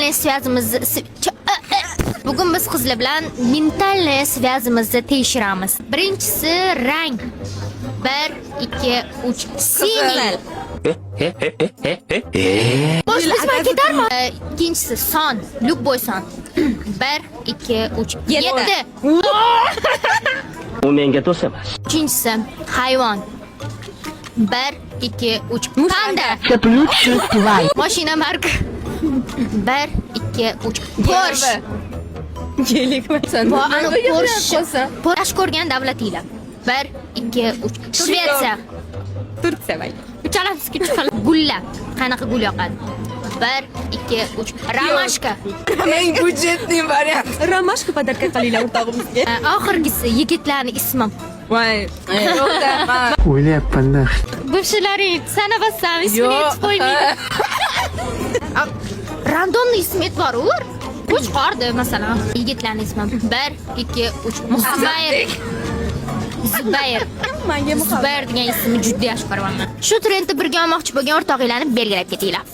mentalniy svязimizni bugun biz qizlar bilan mentalniy svязimizni tekshiramiz. Birinchisi rang. 1 2 3 Siniy. Boshqasini ketarmi? Ikkinchisi son, любой son. 1 2 3 7. U menga do'st emas. Uchinchisi hayvon. 1 2 3 panda. Mashina marka. 1 2 3 Porsche. Gelikmasan. Bu ana Porsche. Porsche ko'rgan davlatinglar. 1 2 3 Shvetsiya. Turkiya mayli. Uchalasiga chiqadi. Gullar. Qanaqa gul yoqadi? 1 2 3 Romashka. Eng budjetli variant. Romashka podarka qilinglar o'rtog'imizga. Oxirgisi yigitlarning ismi. Voy. Yo'qda. O'ylayapman-da. Buvshilaring sanabasam ismini Yo'q. aytib qo'ymaydi. Randomni ism aytib Qo'chqordi masalan. Yigitlarning ismi 1 2 3 Muhammayr. Zubayr. Zubayr degan ismni juda yaxshi ko'raman. Shu trendni birga olmoqchi bo'lgan o'rtoqlarni belgilab ketinglar.